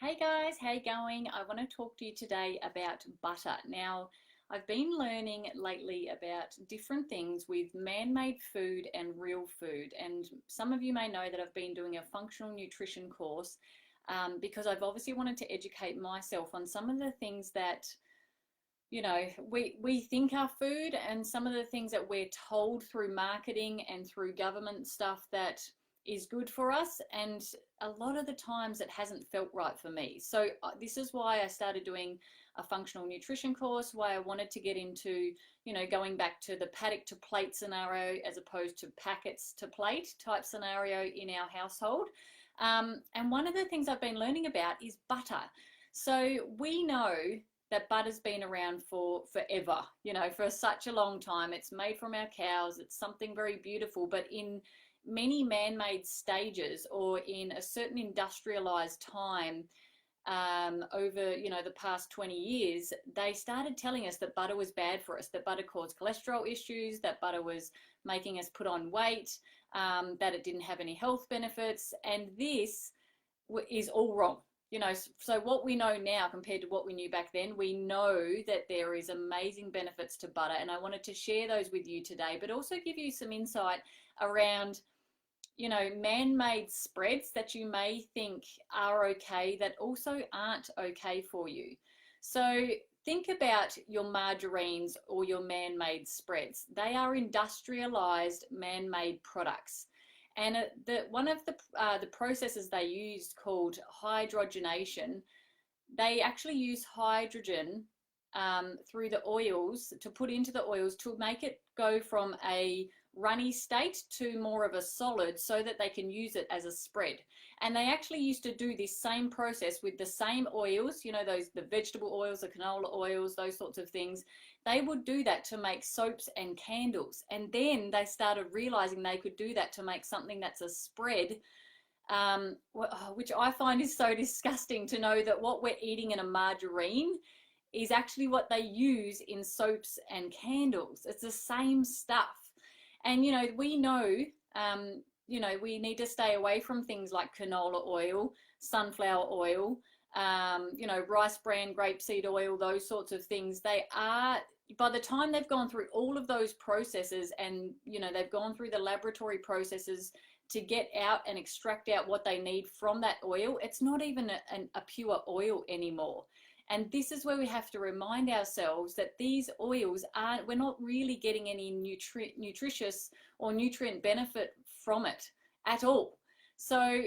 Hey guys, how you going? I want to talk to you today about butter. Now, I've been learning lately about different things with man-made food and real food. And some of you may know that I've been doing a functional nutrition course because I've obviously wanted to educate myself on some of the things that we think are food and some of the things that we're told through marketing and through government stuff that is good for us, and a lot of the times it hasn't felt right for me. So this is why I started doing a functional nutrition course, why I wanted to get into going back to the paddock to plate scenario as opposed to packets to plate type scenario in our household. And one of the things I've been learning about is butter. So we know that butter's been around for forever, for such a long time. It's made from our cows. It's something very beautiful, but in many man-made stages or in a certain industrialized time over the past 20 years, they started telling us that butter was bad for us, that butter caused cholesterol issues, that butter was making us put on weight, that it didn't have any health benefits, and this is all wrong. So what we know now compared to what we knew back then, we know that there is amazing benefits to butter, and I wanted to share those with you today, but also give you some insight around man-made spreads that you may think are okay that also aren't okay for you. So think about your margarines or your man-made spreads. They are industrialized man-made products. And one of the processes they use called hydrogenation, they actually use hydrogen through the oils to put into the oils to make it go from a runny state to more of a solid so that they can use it as a spread. And they actually used to do this same process with the same oils, the vegetable oils, the canola oils, those sorts of things. They would do that to make soaps and candles. And then they started realizing they could do that to make something that's a spread, which I find is so disgusting to know that what we're eating in a margarine is actually what they use in soaps and candles. It's the same stuff. And, we know, we need to stay away from things like canola oil, sunflower oil, rice bran, grapeseed oil, those sorts of things. They are, by the time they've gone through all of those processes and, they've gone through the laboratory processes to get out and extract out what they need from that oil, it's not even a pure oil anymore. And this is where we have to remind ourselves that these oils we're not really getting any nutritious or nutrient benefit from it at all. So,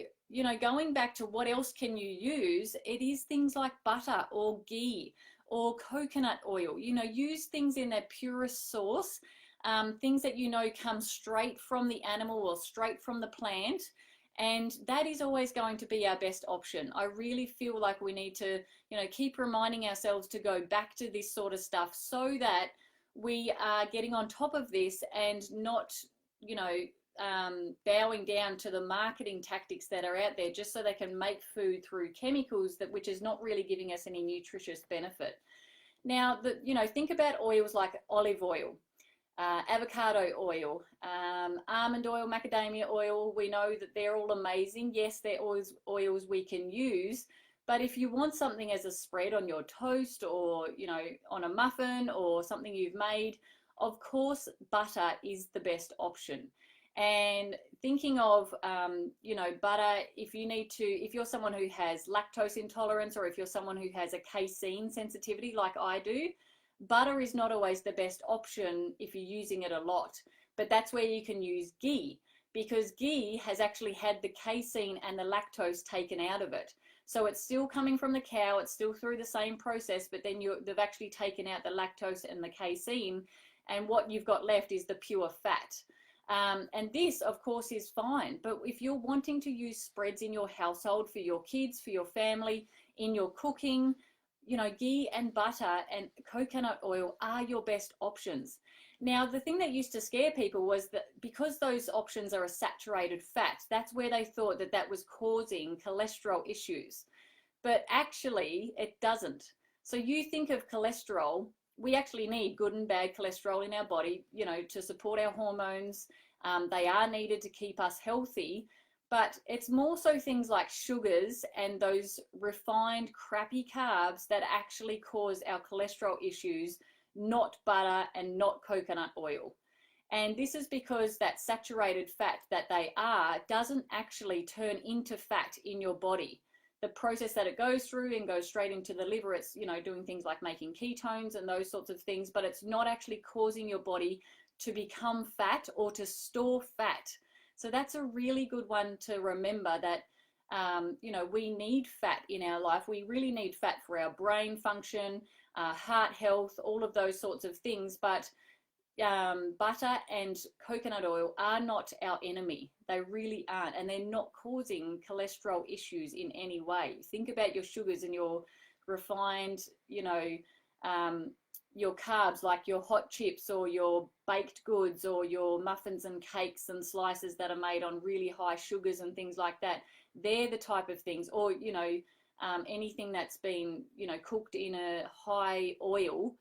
going back to what else can you use, it is things like butter or ghee or coconut oil. Use things in their purest source, things that come straight from the animal or straight from the plant. And that is always going to be our best option. I really feel like we need to, keep reminding ourselves to go back to this sort of stuff so that we are getting on top of this and not, bowing down to the marketing tactics that are out there just so they can make food through chemicals which is not really giving us any nutritious benefit. Now, think about oils like olive oil. Avocado oil, almond oil, macadamia oil. We know that they're all amazing. Yes, they're oils we can use, but if you want something as a spread on your toast or, on a muffin or something you've made, of course, butter is the best option. And thinking of, butter, if you're someone who has lactose intolerance or if you're someone who has a casein sensitivity like I do, butter is not always the best option if you're using it a lot, but that's where you can use ghee, because ghee has actually had the casein and the lactose taken out of it. So it's still coming from the cow, it's still through the same process, but then they've actually taken out the lactose and the casein, and what you've got left is the pure fat. And this, of course, is fine, but if you're wanting to use spreads in your household for your kids, for your family, in your cooking, ghee and butter and coconut oil are your best options. Now, the thing that used to scare people was that because those options are a saturated fat, that's where they thought that was causing cholesterol issues. But actually, it doesn't. So you think of cholesterol, we actually need good and bad cholesterol in our body, to support our hormones. They are needed to keep us healthy. But it's more so things like sugars and those refined crappy carbs that actually cause our cholesterol issues, not butter and not coconut oil. And this is because that saturated fat that they are doesn't actually turn into fat in your body. The process that it goes through and goes straight into the liver, it's, you know, doing things like making ketones and those sorts of things, but it's not actually causing your body to become fat or to store fat. So that's a really good one to remember, that you know, we need fat in our life. We really need fat for our brain function, heart health, all of those sorts of things. But butter and coconut oil are not our enemy. They really aren't, and they're not causing cholesterol issues in any way. Think about your sugars and your refined, you know, your carbs, like your hot chips or your baked goods or your muffins and cakes and slices that are made on really high sugars and things like that. They're the type of things, or, you know, anything that's been, you know, cooked in a high oil,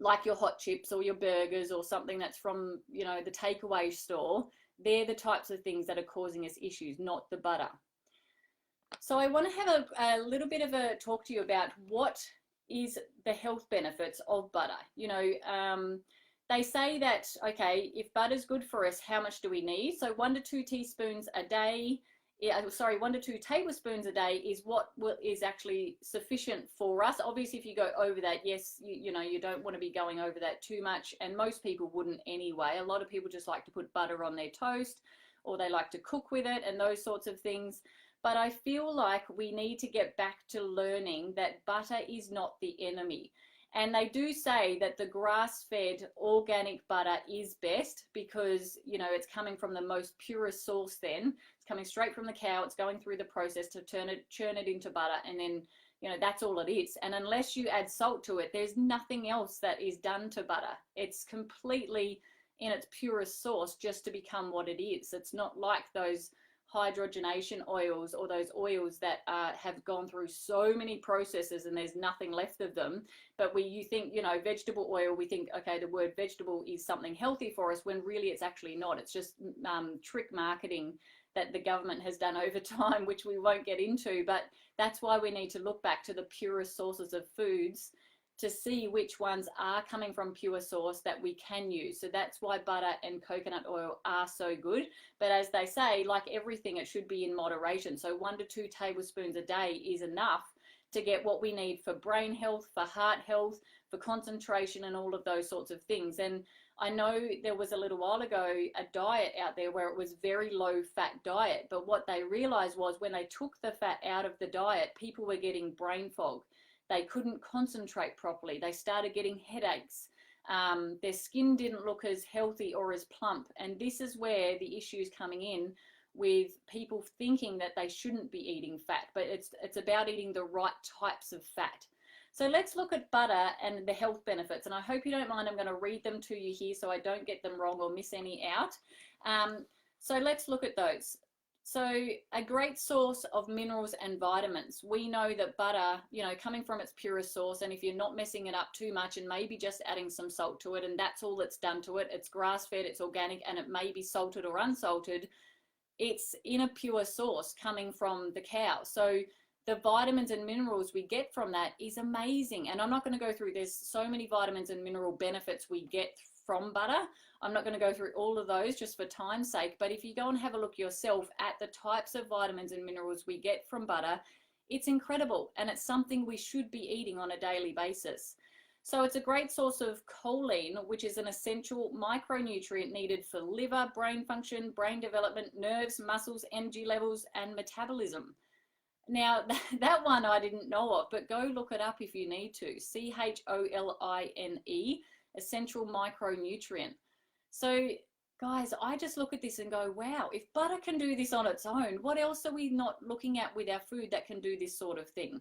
like your hot chips or your burgers or something that's from, you know, the takeaway store. They're the types of things that are causing us issues, not the butter. So I want to have a little bit of a talk to you about what is the health benefits of butter. You know, they say that, okay, if butter's good for us, how much do we need? So 1 to 2 teaspoons a day, 1 to 2 tablespoons a day is what is actually sufficient for us. Obviously, if you go over that, yes, you know, you don't want to be going over that too much, and most people wouldn't anyway. A lot of people just like to put butter on their toast, or they like to cook with it and those sorts of things. But I feel like we need to get back to learning that butter is not the enemy. And they do say that the grass-fed organic butter is best because, you know, it's coming from the most purest source then. It's coming straight from the cow. It's going through the process to churn it into butter, and then, you know, that's all it is. And unless you add salt to it, there's nothing else that is done to butter. It's completely in its purest source just to become what it is. It's not like those hydrogenation oils or those oils that have gone through so many processes and there's nothing left of them. But you think, you know, vegetable oil, we think, okay, the word vegetable is something healthy for us, when really it's actually not. It's just trick marketing that the government has done over time, which we won't get into. But that's why we need to look back to the purest sources of foods to see which ones are coming from pure source that we can use. So that's why butter and coconut oil are so good. But as they say, like everything, it should be in moderation. So 1 to 2 tablespoons a day is enough to get what we need for brain health, for heart health, for concentration, and all of those sorts of things. And I know there was a little while ago a diet out there where it was very low fat diet, but what they realized was when they took the fat out of the diet, people were getting brain fog. They couldn't concentrate properly. They started getting headaches. Their skin didn't look as healthy or as plump. And this is where the issue is coming in, with people thinking that they shouldn't be eating fat, but it's about eating the right types of fat. So let's look at butter and the health benefits. And I hope you don't mind, I'm going to read them to you here so I don't get them wrong or miss any out. So let's look at those. So a great source of minerals and vitamins. We know that butter, you know, coming from its purest source, and if you're not messing it up too much and maybe just adding some salt to it, and that's all that's done to it, it's grass-fed, it's organic, and it may be salted or unsalted, it's in a pure source coming from the cow. So the vitamins and minerals we get from that is amazing. And I'm not going to go through, there's so many vitamins and mineral benefits we get from butter. I'm not going to go through all of those just for time's sake, but if you go and have a look yourself at the types of vitamins and minerals we get from butter, it's incredible, and it's something we should be eating on a daily basis. So it's a great source of choline, which is an essential micronutrient needed for liver, brain function, brain development, nerves, muscles, energy levels, and metabolism. Now, that one I didn't know of, but go look it up if you need to. CHOLINE, essential micronutrient. So guys, I just look at this and go, wow, if butter can do this on its own, what else are we not looking at with our food that can do this sort of thing?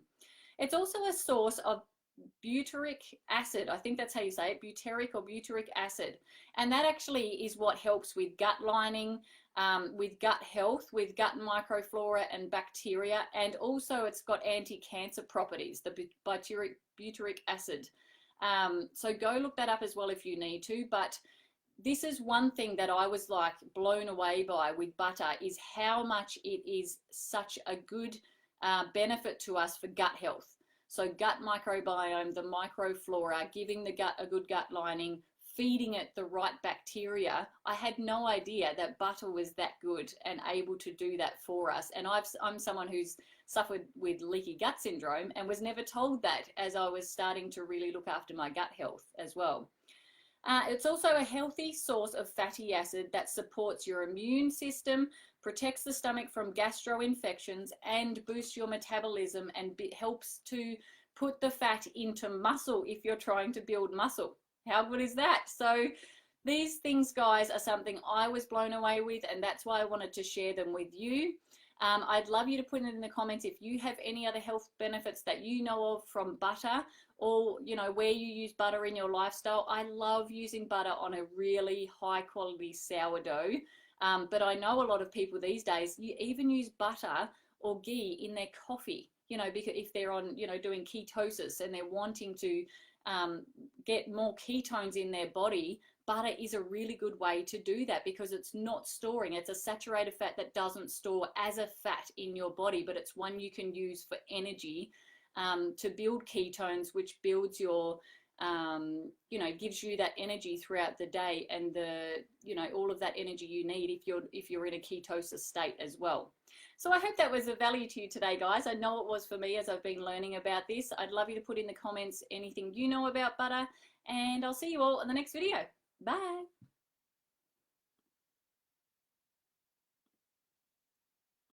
It's also a source of butyric acid. I think that's how you say it, butyric or butyric acid. And that actually is what helps with gut lining, with gut health, with gut microflora and bacteria. And also it's got anti-cancer properties, the butyric acid. So go look that up as well if you need to. But this is one thing that I was like blown away by with butter, is how much it is such a good benefit to us for gut health. So gut microbiome, the microflora, giving the gut a good gut lining, feeding it the right bacteria. I had no idea that butter was that good and able to do that for us. And I'm someone who's suffered with leaky gut syndrome and was never told that as I was starting to really look after my gut health as well. It's also a healthy source of fatty acid that supports your immune system, protects the stomach from gastroinfections, and boosts your metabolism, and helps to put the fat into muscle if you're trying to build muscle. How good is that? So these things, guys, are something I was blown away with, and that's why I wanted to share them with you. I'd love you to put it in the comments if you have any other health benefits that you know of from butter, or you know, where you use butter in your lifestyle. I love using butter on a really high quality sourdough, but I know a lot of people these days even use butter or ghee in their coffee, you know, because if they're on, you know, doing ketosis and they're wanting to get more ketones in their body, butter is a really good way to do that, because it's not storing. It's a saturated fat that doesn't store as a fat in your body, but it's one you can use for energy, to build ketones, which builds your, you know, gives you that energy throughout the day, and the, you know, all of that energy you need if you're in a ketosis state as well. So I hope that was of value to you today, guys. I know it was for me as I've been learning about this. I'd love you to put in the comments anything you know about butter, and I'll see you all in the next video. Bye.